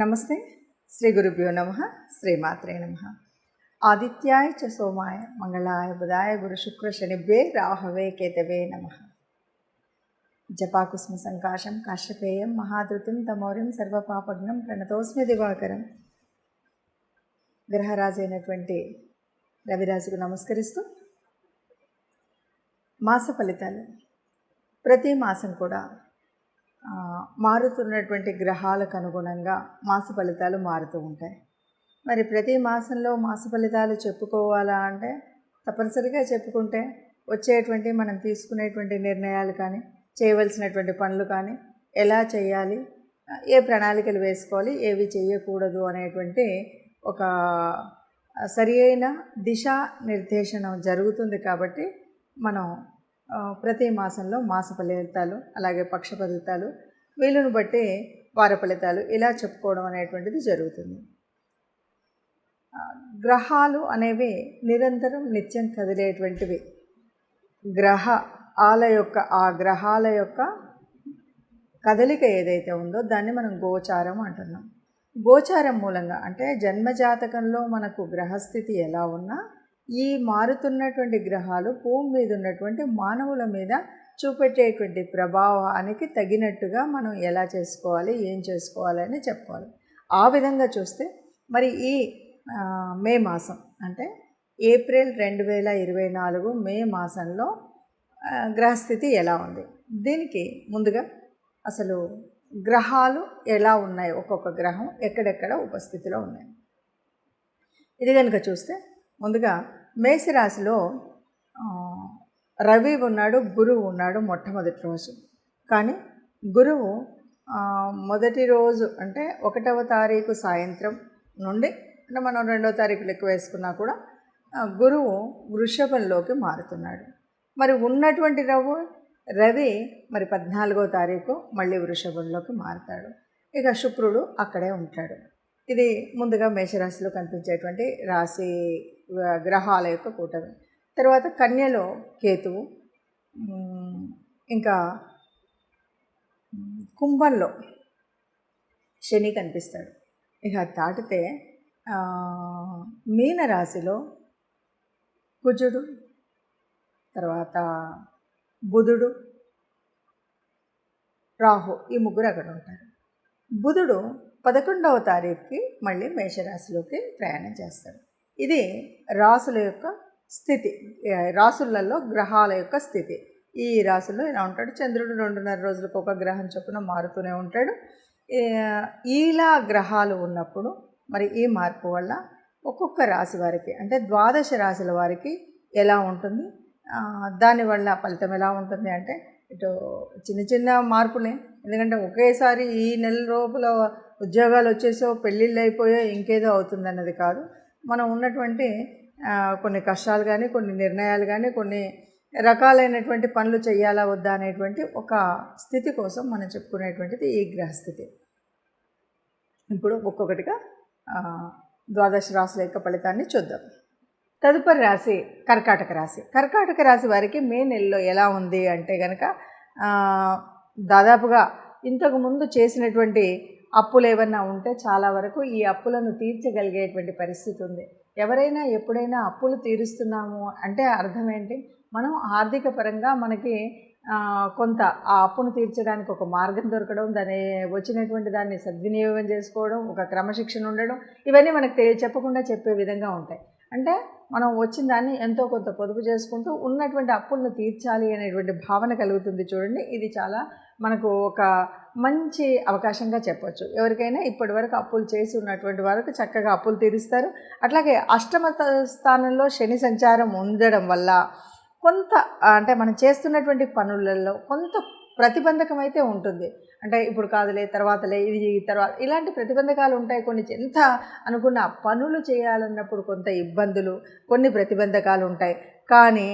నమస్తే. శ్రీ గురుభ్యో నమః. శ్రీమాత్రే నమః. ఆదిత్యాయ చ సోమాయ మంగళాయ బుధాయ గురు శుక్ర శనిభ్యే రాహవే కేతవే నమః. జపాకుస్మ సంకాశం కాశ్యపేయం మహాధృతిం తమోరిం సర్వపాపగ్నం ప్రణతోస్మి దివాకరం. గ్రహరాజైనటువంటి రవిరాజుకు నమస్కరిస్తూ మాస ఫలితాలు. ప్రతి మాసం కూడా మారుతున్నటువంటి గ్రహాలకు అనుగుణంగా మాస ఫలితాలు మారుతూ ఉంటాయి. మరి ప్రతి మాసంలో మాస ఫలితాలు చెప్పుకోవాలా అంటే తప్పనిసరిగా చెప్పుకుంటే వచ్చేటువంటి మనం తీసుకునేటువంటి నిర్ణయాలు కానీ, చేయవలసినటువంటి పనులు కానీ, ఎలా చేయాలి, ఏ ప్రణాళికలు వేసుకోవాలి, ఏవి చేయకూడదు అనేటువంటి ఒక సరి అయిన దిశా నిర్దేశనం జరుగుతుంది. కాబట్టి మనం ప్రతి మాసంలో మాస ఫలితాలు, అలాగే పక్ష ఫలితాలు, వీలును బట్టి వార ఫలితాలు ఇలా చెప్పుకోవడం అనేటువంటిది జరుగుతుంది. గ్రహాలు అనేవి నిరంతరం నిత్యం కదిలేటువంటివి. ఆ గ్రహాల యొక్క కదలిక ఏదైతే ఉందో దాన్ని మనం గోచారం అంటున్నాం. గోచారం మూలంగా అంటే జన్మజాతకంలో మనకు గ్రహస్థితి ఎలా ఉన్నా ఈ మారుతున్నటువంటి గ్రహాలు భూమి మీద ఉన్నటువంటి మానవుల మీద చూపెట్టేటువంటి ప్రభావానికి తగినట్టుగా మనం ఎలా చేసుకోవాలి, ఏం చేసుకోవాలి అని చెప్పుకోవాలి. ఆ విధంగా చూస్తే మరి ఈ మే మాసం అంటే ఏప్రిల్ 2024 మే మాసంలో గ్రహస్థితి ఎలా ఉంది, దీనికి ముందుగా అసలు గ్రహాలు ఎలా ఉన్నాయి, ఒక్కొక్క గ్రహం ఎక్కడెక్కడ ఉపస్థితిలో ఉన్నాయి ఇది కనుక చూస్తే ముందుగా మేషరాశిలో రవి ఉన్నాడు, గురువు ఉన్నాడు మొట్టమొదటి రోజు. కానీ గురువు మొదటి రోజు అంటే 1వ తారీఖు సాయంత్రం నుండి అంటే మనం 2వ తారీఖు లెక్క వేసుకున్నా కూడా గురువు వృషభంలోకి మారుతున్నాడు. మరి ఉన్నటువంటి రవి మరి 14వ తారీఖు మళ్ళీ వృషభంలోకి మారుతాడు. ఇక శుక్రుడు అక్కడే ఉంటాడు. ఇది ముందుగా మేషరాశిలో కనిపించేటువంటి రాశి గ్రహాల యొక్క కూటమి. తర్వాత కన్యలో కేతువు, ఇంకా కుంభంలో శని కనిపిస్తాడు. ఇక దాటితే మీనరాశిలో కుజుడు, తర్వాత బుధుడు, రాహు, ఈ ముగ్గురు అక్కడ ఉంటారు. బుధుడు 11వ తారీఖుకి మళ్ళీ మేషరాశిలోకి ప్రయాణం చేస్తాడు. ఇది రాసుల యొక్క స్థితి, రాసులలో గ్రహాల యొక్క స్థితి. ఈ రాసుల్లో ఇలా ఉంటాడు. చంద్రుడు 2.5 రోజులకు ఒక గ్రహం చొప్పున మారుతూనే ఉంటాడు. ఇలా గ్రహాలు ఉన్నప్పుడు మరి ఈ మార్పు వల్ల ఒక్కొక్క రాశి వారికి అంటే 12 రాశుల వారికి ఎలా ఉంటుంది, దానివల్ల ఫలితం ఎలా ఉంటుంది అంటే ఇటు చిన్న చిన్న మార్పులే. ఎందుకంటే ఒకేసారి ఈ నెల లోపల ఉద్యోగాలు వచ్చేసో, పెళ్ళిళ్ళు అయిపోయో, ఇంకేదో అవుతుందన్నది కాదు. మనం ఉన్నటువంటి కొన్ని కష్టాలు కానీ, కొన్ని నిర్ణయాలు కానీ, కొన్ని రకాలైనటువంటి పనులు చేయాలా వద్దా అనేటువంటి ఒక స్థితి కోసం మనం చెప్పుకునేటువంటిది ఈ గ్రహస్థితి. ఇప్పుడు ఒక్కొక్కటిగా 12 రాశుల యొక్క ఫలితాన్ని చూద్దాం. తదుపరి రాశి కర్కాటక రాశి. కర్కాటక రాశి వారికి మే నెలలో ఎలా ఉంది అంటే కనుక దాదాపుగా ఇంతకుముందు చేసినటువంటి అప్పులు ఏమన్నా ఉంటే చాలా వరకు ఈ అప్పులను తీర్చగలిగేటువంటి పరిస్థితి ఉంది. ఎవరైనా ఎప్పుడైనా అప్పులు తీరుస్తున్నాము అంటే అర్థం ఏంటి, మనం ఆర్థిక పరంగా మనకి కొంత ఆ అప్పును తీర్చడానికి ఒక మార్గం దొరకడం, దాన్ని వచ్చినటువంటి దాన్ని సద్వినియోగం చేసుకోవడం, ఒక క్రమశిక్షణ ఉండడం, ఇవన్నీ మనకు చెప్పకుండా చెప్పే విధంగా ఉంటాయి. అంటే మనం వచ్చిన దాన్ని ఎంతో కొంత పొదుపు చేసుకుంటూ ఉన్నటువంటి అప్పులను తీర్చాలి అనేటువంటి భావన కలుగుతుంది. చూడండి, ఇది చాలా మనకు ఒక మంచి అవకాశంగా చెప్పవచ్చు. ఎవరికైనా ఇప్పటి వరకు అప్పులు చేసి ఉన్నటువంటి వారికి చక్కగా అప్పులు తీరుస్తారు. అట్లాగే 8వ స్థానంలో శని సంచారం ఉండడం వల్ల కొంత అంటే మనం చేస్తున్నటువంటి పనులలో కొంత ప్రతిబంధకం అయితే ఉంటుంది. అంటే ఇప్పుడు కాదులే, తర్వాతలే, ఇది తర్వాత, ఇలాంటి ప్రతిబంధకాలు ఉంటాయి. కొన్ని ఎంత అనుకున్న పనులు చేయాలన్నప్పుడు కొంత ఇబ్బందులు, కొన్ని ప్రతిబంధకాలు ఉంటాయి. కానీ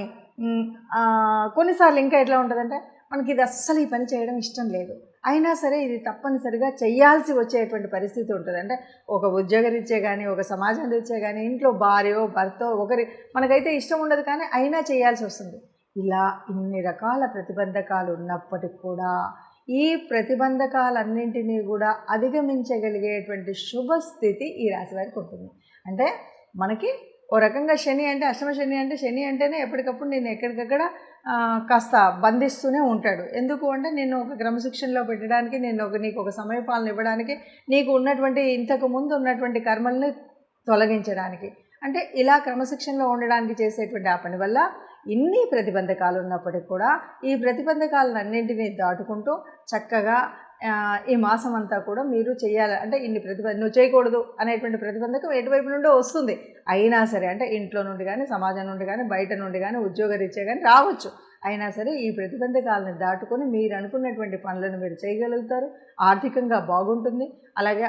కొన్నిసార్లు ఇంకా ఎట్లా ఉంటుందంటే మనకి ఇది అస్సలు ఈ పని చేయడం ఇష్టం లేదు, అయినా సరే ఇది తప్పనిసరిగా చేయాల్సి వచ్చేటువంటి పరిస్థితి ఉంటుంది. అంటే ఒక ఉద్యోగరీత్యా కానీ, ఒక సమాజం రీత్యా కానీ, ఇంట్లో భార్యో భర్తో ఒకరి మనకైతే ఇష్టం ఉండదు కానీ అయినా చేయాల్సి వస్తుంది. ఇలా ఇన్ని రకాల ప్రతిబంధకాలు ఉన్నప్పటికి కూడా ఈ ప్రతిబంధకాలన్నింటినీ కూడా అధిగమించగలిగేటువంటి శుభస్థితి ఈ రాశి వారికి ఉంటుంది. అంటే మనకి ఓ రకంగా శని అంటే అష్టమ శని అంటేనే ఎప్పటికప్పుడు నేను ఎక్కడికక్కడ కాస్త బంధిస్తూనే ఉంటాడు. ఎందుకు అంటే నేను ఒక క్రమశిక్షణలో పెట్టడానికి, నీకు ఒక సమయపాలన ఇవ్వడానికి, నీకు ఉన్నటువంటి ఇంతకు ముందు ఉన్నటువంటి కర్మల్ని తొలగించడానికి, అంటే ఇలా క్రమశిక్షణలో ఉండడానికి చేసేటువంటి ఆ పని వల్ల ఇన్ని ప్రతిబంధకాలు ఉన్నప్పటికీ కూడా ఈ ప్రతిబంధకాలన్నింటినీ దాటుకుంటూ చక్కగా ఈ మాసం అంతా కూడా మీరు చేయాలి. అంటే ఇన్ని నువ్వు చేయకూడదు అనేటువంటి ప్రతిబంధకం ఎటువైపు నుండో వస్తుంది. అయినా సరే అంటే ఇంట్లో నుండి కానీ, సమాజం నుండి కానీ, బయట నుండి కానీ, ఉద్యోగరీత్యా కానీ రావచ్చు. అయినా సరే ఈ ప్రతిబంధకాలను దాటుకొని మీరు అనుకున్నటువంటి పనులను మీరు చేయగలుగుతారు. ఆర్థికంగా బాగుంటుంది. అలాగే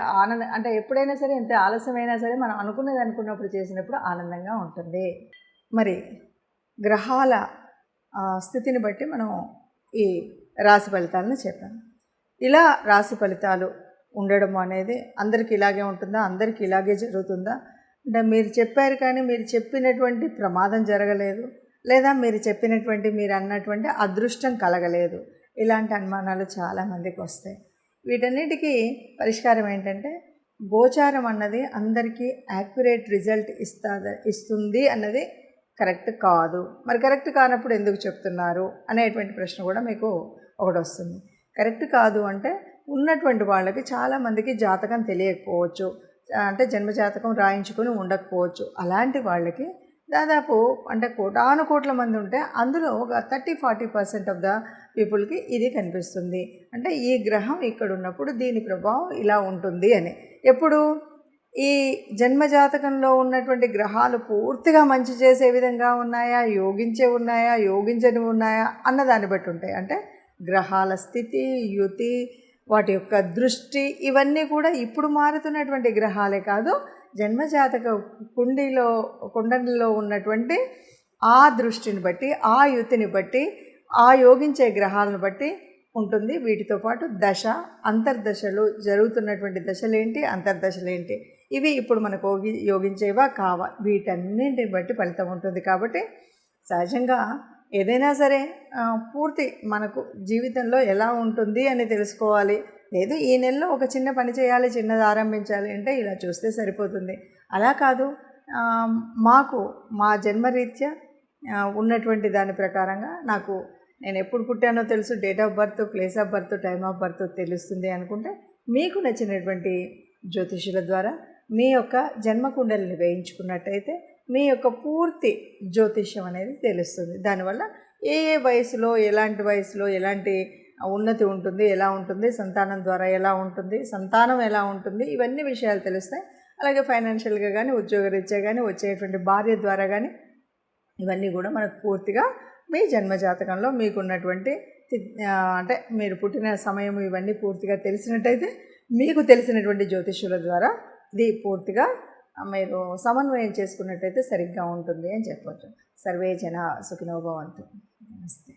అంటే ఎప్పుడైనా సరే ఎంత ఆలస్యమైనా సరే మనం అనుకున్నప్పుడు చేసినప్పుడు ఆనందంగా ఉంటుంది. మరి గ్రహాల స్థితిని బట్టి మనం ఈ రాశి ఫలితాలను చెప్పాం. ఇలా రాశి ఫలితాలు ఉండడం అనేది అందరికీ ఇలాగే ఉంటుందా, అందరికీ ఇలాగే జరుగుతుందా అంటే మీరు చెప్పారు కానీ మీరు చెప్పినటువంటి ప్రమాదం జరగలేదు, లేదా మీరు అన్నటువంటి అదృష్టం కలగలేదు, ఇలాంటి అనుమానాలు చాలామందికి వస్తాయి. వీటన్నిటికీ పరిష్కారం ఏంటంటే గోచారం అన్నది అందరికీ యాక్యురేట్ రిజల్ట్ ఇస్తుంది అన్నది కరెక్ట్ కాదు. మరి కరెక్ట్ కానప్పుడు ఎందుకు చెప్తున్నారు అనేటువంటి ప్రశ్న కూడా మీకు ఒకటి వస్తుంది. కరెక్ట్ కాదు అంటే ఉన్నటువంటి వాళ్ళకి చాలామందికి జాతకం తెలియకపోవచ్చు, అంటే జన్మజాతకం రాయించుకొని ఉండకపోవచ్చు. అలాంటి వాళ్ళకి దాదాపు అంటే కోటానుకోట్ల మంది ఉంటే అందులో ఒక 30-40% ఆఫ్ ద పీపుల్కి ఇది కనిపిస్తుంది. అంటే ఈ గ్రహం ఇక్కడ ఉన్నప్పుడు దీని ప్రభావం ఇలా ఉంటుంది అని. ఎప్పుడు ఈ జన్మజాతకంలో ఉన్నటువంటి గ్రహాలు పూర్తిగా మంచి చేసే విధంగా ఉన్నాయా, యోగించని ఉన్నాయా అన్నదాన్ని బట్టి ఉంటాయి. అంటే గ్రహాల స్థితి, యుతి, వాటి యొక్క దృష్టి ఇవన్నీ కూడా ఇప్పుడు మారుతున్నటువంటి గ్రహాలే కాదు, జన్మజాతక కుండలిలో ఉన్నటువంటి ఆ దృష్టిని బట్టి, ఆ యుతిని బట్టి, ఆ యోగించే గ్రహాలను బట్టి ఉంటుంది. వీటితో పాటు అంతర్దశలు జరుగుతున్నటువంటి దశలేంటి, అంతర్దశలేంటి, ఇవి ఇప్పుడు మనకు యోగించేవా కావా, వీటన్నింటిని బట్టి ఫలితం ఉంటుంది. కాబట్టి సహజంగా ఏదైనా సరే పూర్తి మనకు జీవితంలో ఎలా ఉంటుంది అని తెలుసుకోవాలి. లేదు ఈ నెలలో ఒక చిన్న పని చేయాలి, చిన్నది ఆరంభించాలి అంటే ఇలా చూస్తే సరిపోతుంది. అలా కాదు, మా జన్మరీత్యా ఉన్నటువంటి దాని ప్రకారంగా నేను ఎప్పుడు పుట్టానో తెలుసు, date of birth, place of birth, time of birth తెలుస్తుంది అనుకుంటే మీకు నచ్చినటువంటి జ్యోతిషుల ద్వారా మీ యొక్క జన్మకుండలిని వేయించుకున్నట్టయితే మీ యొక్క పూర్తి జ్యోతిష్యం అనేది తెలుస్తుంది. దానివల్ల ఏ వయసులో ఎలాంటి ఉన్నతి ఉంటుంది, ఎలా ఉంటుంది, సంతానం ద్వారా ఎలా ఉంటుంది, సంతానం ఎలా ఉంటుంది, ఇవన్నీ విషయాలు తెలుస్తాయి. అలాగే ఫైనాన్షియల్గా కానీ, ఉద్యోగరీత్యా కానీ, వచ్చేటువంటి భార్య ద్వారా కానీ ఇవన్నీ కూడా మనకు పూర్తిగా మీ జన్మజాతకంలో మీకున్నటువంటి అంటే మీరు పుట్టిన సమయం ఇవన్నీ పూర్తిగా తెలిసినట్టయితే మీకు తెలిసినటువంటి జ్యోతిష్యుల ద్వారా ఇది పూర్తిగా మీరు సమన్వయం చేసుకున్నట్టయితే సరిగ్గా ఉంటుంది అని చెప్పవచ్చు. సర్వే జన సుఖినో భవంతు. నమస్తే.